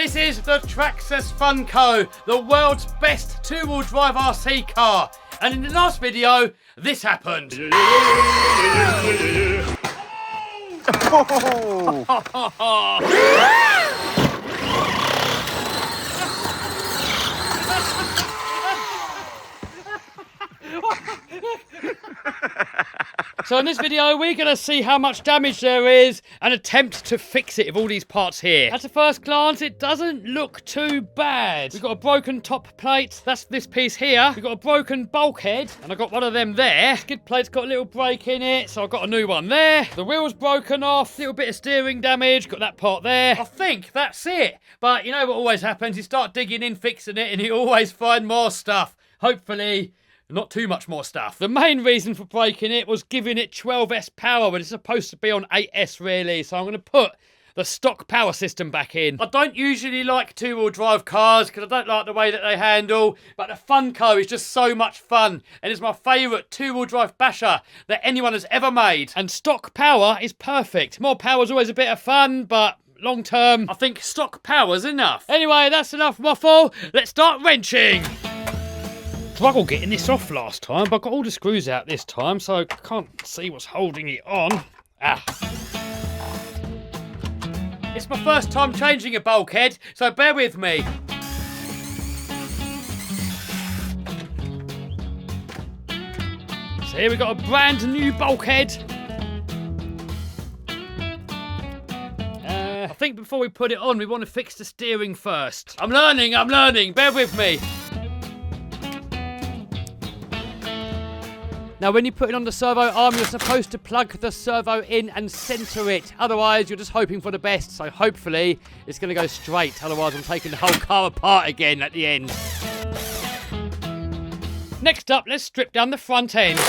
This is the Traxxas Funco, the world's best two-wheel drive RC car. And in the last video, this happened. So in this video, we're going to see how much damage there is and attempt to fix it with all these parts here. At a first glance, it doesn't look too bad. We've got a broken top plate. That's this piece here. We've got a broken bulkhead, and I got one of them there. Skid plate's got a little break in it, so I've got a new one there. The wheel's broken off. Little bit of steering damage. Got that part there. I think that's it. But you know what always happens? You start digging in, fixing it, and you always find more stuff. Hopefully not too much more stuff. The main reason for breaking it was giving it 12S power when it's supposed to be on 8S really. So I'm going to put the stock power system back in. I don't usually like two-wheel drive cars because I don't like the way that they handle, but the Funco is just so much fun and it's my favourite two-wheel drive basher that anyone has ever made. And stock power is perfect. More power is always a bit of fun, but long term, I think stock power's enough. Anyway, that's enough waffle. Let's start wrenching. Struggled getting this off last time, but I got all the screws out this time, so I can't see what's holding it on. It's my first time changing a bulkhead, so bear with me. So here we got a brand new bulkhead. I think before we put it on, we want to fix the steering first. I'm learning, bear with me. Now, when you put it on the servo arm, you're supposed to plug the servo in and centre it. Otherwise, you're just hoping for the best. So hopefully, it's going to go straight. Otherwise, I'm taking the whole car apart again at the end. Next up, let's strip down the front end.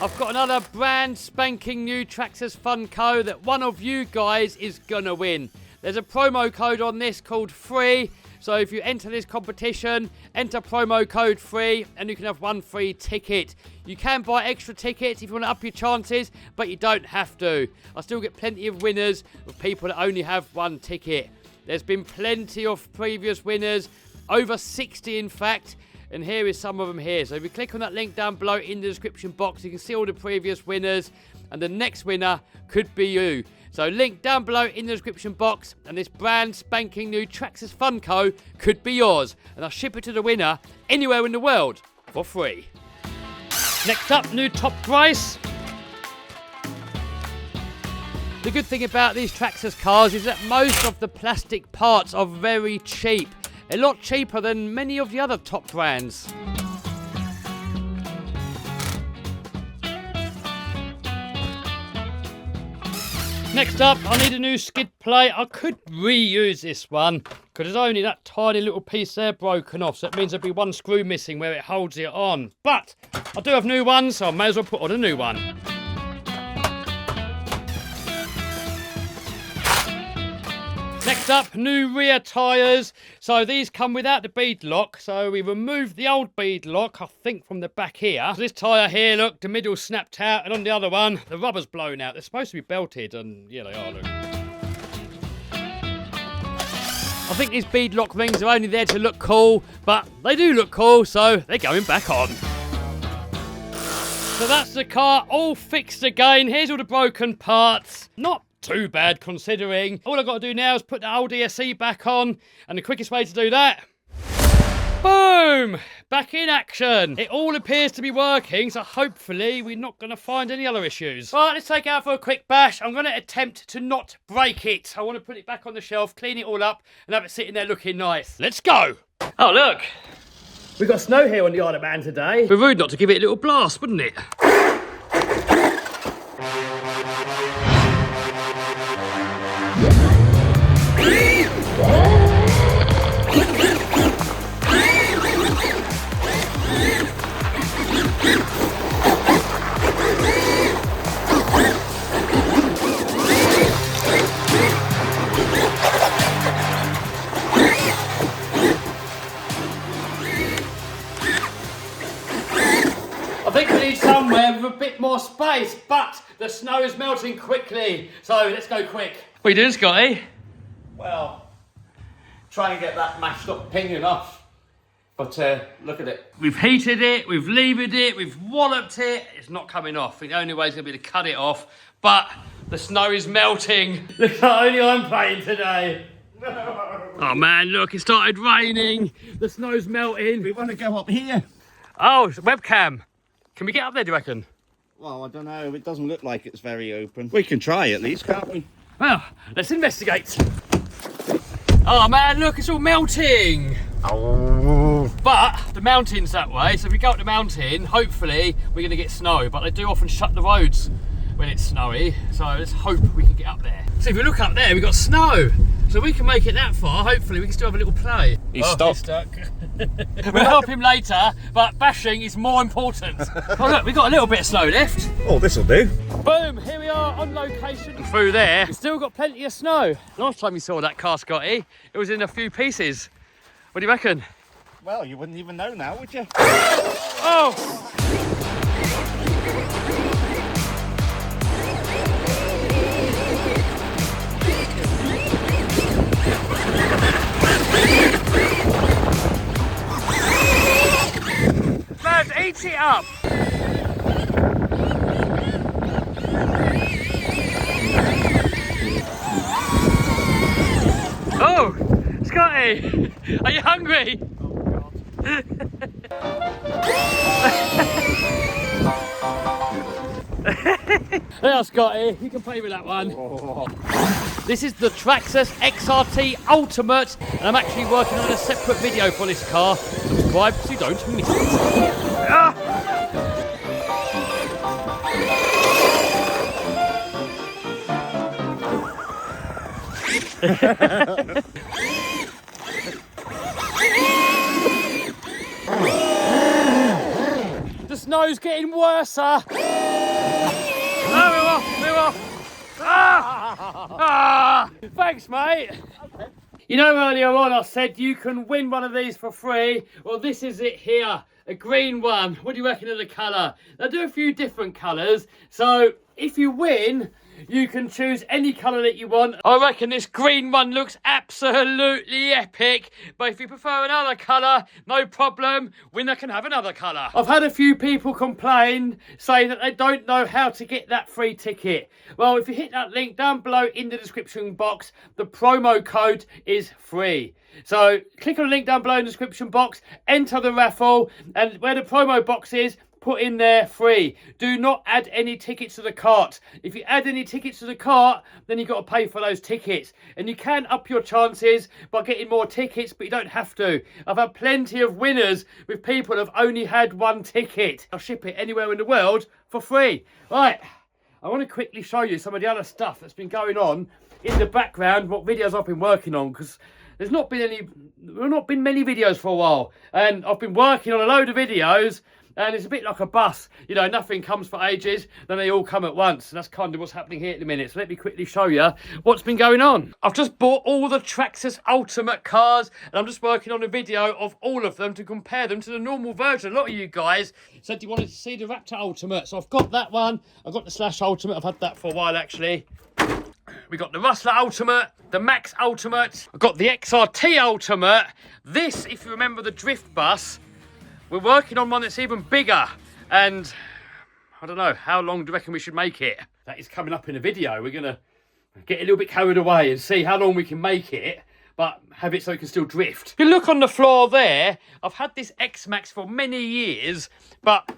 I've got another brand spanking new Traxxas Funco that one of you guys is going to win. There's a promo code on this called FREE. So if you enter this competition, enter promo code FREE and you can have one free ticket. You can buy extra tickets if you want to up your chances, but you don't have to. I still get plenty of winners of people that only have one ticket. There's been plenty of previous winners, over 60 in fact, and here is some of them here. So if you click on that link down below in the description box, you can see all the previous winners, and the next winner could be you. So link down below in the description box, and this brand spanking new Traxxas Funco could be yours. And I'll ship it to the winner anywhere in the world for free. Next up, new top price. The good thing about these Traxxas cars is that most of the plastic parts are very cheap. A lot cheaper than many of the other top brands. Next up, I need a new skid plate. I could reuse this one because there's only that tiny little piece there broken off, so it means there'll be one screw missing where it holds it on. But I do have new ones, so I may as well put on a new one. Next up, new rear tyres. So these come without the bead lock. So we removed the old bead lock, I think, from the back here. So this tyre here, look, the middle snapped out. And on the other one, the rubber's blown out. They're supposed to be belted, and yeah, they are, look. I think these bead lock rings are only there to look cool, but they do look cool, so they're going back on. So that's the car all fixed again. Here's all the broken parts. Not too bad considering. All I've got to do now is put the old ESC back on, and the quickest way to do that, boom, back in action. It all appears to be working, so hopefully we're not going to find any other issues. Right, let's take it out for a quick bash. I'm going to attempt to not break it. I want to put it back on the shelf, clean it all up, and have it sitting there looking nice. Let's go. Oh, look, we've got snow here on the Isle of Man today. It'd be rude not to give it a little blast, wouldn't it? think we need somewhere with a bit more space, but the snow is melting quickly, so let's go quick. What are you doing, Scotty? Well, try and get that mashed up pinion off. But look at it. We've heated it, we've levered it, we've walloped it. It's not coming off. I think the only way is going to be to cut it off. But the snow is melting. Look, only I'm playing today. Oh man, look, it started raining. The snow's melting. We want to go up here. Oh, it's a webcam. Can we get up there, do you reckon? Well, I don't know. It doesn't look like it's very open. We can try at least, can't we? Well, let's investigate. Oh man, look, it's all melting. Oh. But the mountain's that way, so if we go up the mountain, hopefully we're going to get snow. But they do often shut the roads when it's snowy, so let's hope we can get up there. So if we look up there, we've got snow. So we can make it that far, hopefully we can still have a little play. He's stopped. He's stuck. We'll help him later, but bashing is more important. Oh look, we've got a little bit of snow left. Oh, this'll do. Boom, here we are on location. Through there, we've still got plenty of snow. Last time you saw that car, Scotty, it was in a few pieces. What do you reckon? Well, you wouldn't even know now, would you? Oh! Lads, eat it up! Oh! Scotty! Are you hungry? Oh, God. There, Scotty, you can play with that one. Oh. This is the Traxxas XRT Ultimate, and I'm actually working on a separate video for this car. Subscribe so you don't miss it. Ah! The snow's getting worse. Oh, we're off. Ah! Thanks, mate. Okay. You know, earlier on I said you can win one of these for free. Well, this is it here, a green one. What do you reckon of the colour? They do a few different colours, so if you win, you can choose any colour that you want. I reckon this green one looks absolutely epic, but if you prefer another colour, no problem, winner can have another colour. I've had a few people complain, saying that they don't know how to get that free ticket. Well, if you hit that link down below in the description box, the promo code is free. So click on the link down below in the description box, enter the raffle, and where the promo box is, put in there free. Do not add any tickets to the cart. If you add any tickets to the cart, then you've got to pay for those tickets. And you can up your chances by getting more tickets, but you don't have to. I've had plenty of winners with people that have only had one ticket. I'll ship it anywhere in the world for free. Right, I want to quickly show you some of the other stuff that's been going on in the background, what videos I've been working on, because there's not been many videos for a while. And I've been working on a load of videos, and it's a bit like a bus, you know, nothing comes for ages, then they all come at once. And that's kind of what's happening here at the minute. So let me quickly show you what's been going on. I've just bought all the Traxxas Ultimate cars, and I'm just working on a video of all of them to compare them to the normal version. A lot of you guys said you wanted to see the Raptor Ultimate, so I've got that one. I've got the Slash Ultimate, I've had that for a while actually. We got the Rustler Ultimate, the Max Ultimate, I've got the XRT Ultimate. This, if you remember the drift bus, we're working on one that's even bigger, and I don't know, how long do you reckon we should make it? That is coming up in a video. We're going to get a little bit carried away and see how long we can make it, but have it so it can still drift. If you look on the floor there, I've had this X-Max for many years, but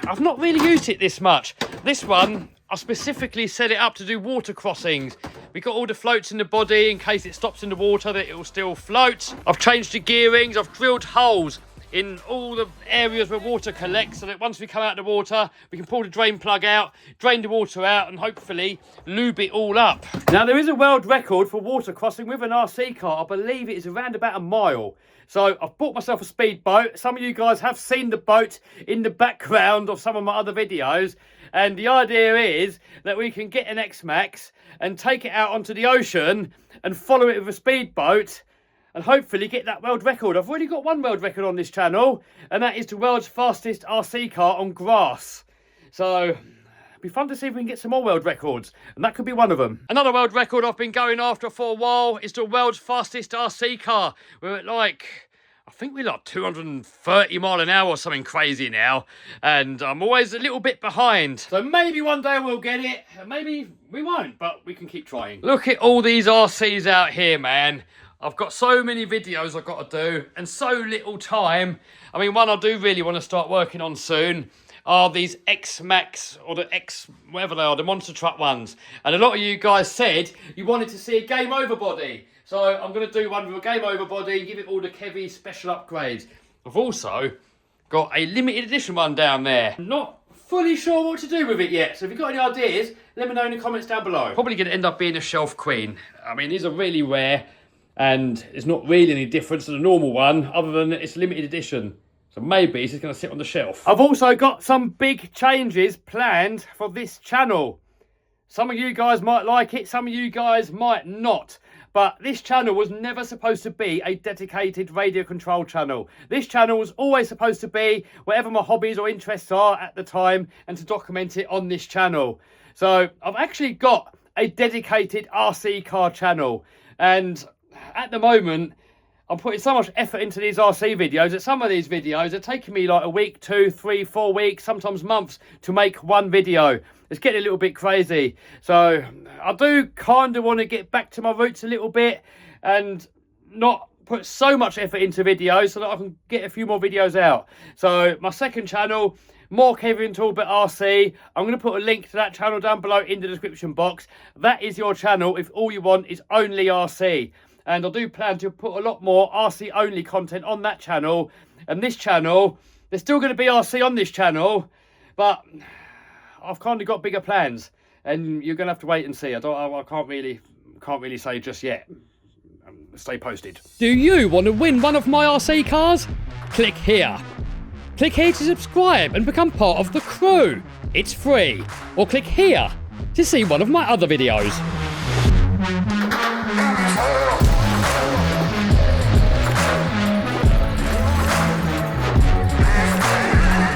I've not really used it this much. This one, I specifically set it up to do water crossings. We got all the floats in the body in case it stops in the water that it will still float. I've changed the gearings, I've drilled holes in all the areas where water collects, so that once we come out of the water, we can pull the drain plug out, drain the water out, and hopefully lube it all up. Now, there is a world record for water crossing with an RC car. I believe it is around about a mile. So I've bought myself a speedboat. Some of you guys have seen the boat in the background of some of my other videos. And the idea is that we can get an X-Max and take it out onto the ocean and follow it with a speedboat and hopefully get that world record. I've already got one world record on this channel, and that is the world's fastest RC car on grass. So It'd be fun to see if we can get some more world records, and that could be one of them. Another world record I've been going after for a while is the world's fastest RC car. We're at like, I think we're like 230 mile an hour or something crazy now, and I'm always a little bit behind. So maybe one day we'll get it, maybe we won't, but we can keep trying. Look at all these RCs out here, man. I've got so many videos I've got to do and so little time. I mean, one I do really want to start working on soon are these X-Max or the X, whatever they are, the monster truck ones. And a lot of you guys said you wanted to see a game over body. So I'm going to do one with a game over body and give it all the Kevy special upgrades. I've also got a limited edition one down there. Not fully sure what to do with it yet. So if you've got any ideas, let me know in the comments down below. Probably going to end up being a shelf queen. I mean, these are really rare. And it's not really any difference to the normal one, other than it's limited edition. So maybe it's just going to sit on the shelf. I've also got some big changes planned for this channel. Some of you guys might like it, some of you guys might not. But this channel was never supposed to be a dedicated radio control channel. This channel was always supposed to be whatever my hobbies or interests are at the time, and to document it on this channel. So I've actually got a dedicated RC car channel. And at the moment, I'm putting so much effort into these RC videos that some of these videos are taking me like a week, 2, 3, 4 weeks, sometimes months to make one video. It's getting a little bit crazy. So I do kind of want to get back to my roots a little bit and not put so much effort into videos so that I can get a few more videos out. So my second channel, more Kevin Talbot RC. I'm going to put a link to that channel down below in the description box. That is your channel if all you want is only RC. And I do plan to put a lot more RC only content on that channel. And this channel, there's still going to be RC on this channel, but I've kind of got bigger plans, and you're going to have to wait and see. I can't really say just yet. Stay posted. Do you want to win one of my RC cars? Click here. Click here to subscribe and become part of the crew. It's free. Or click here to see one of my other videos.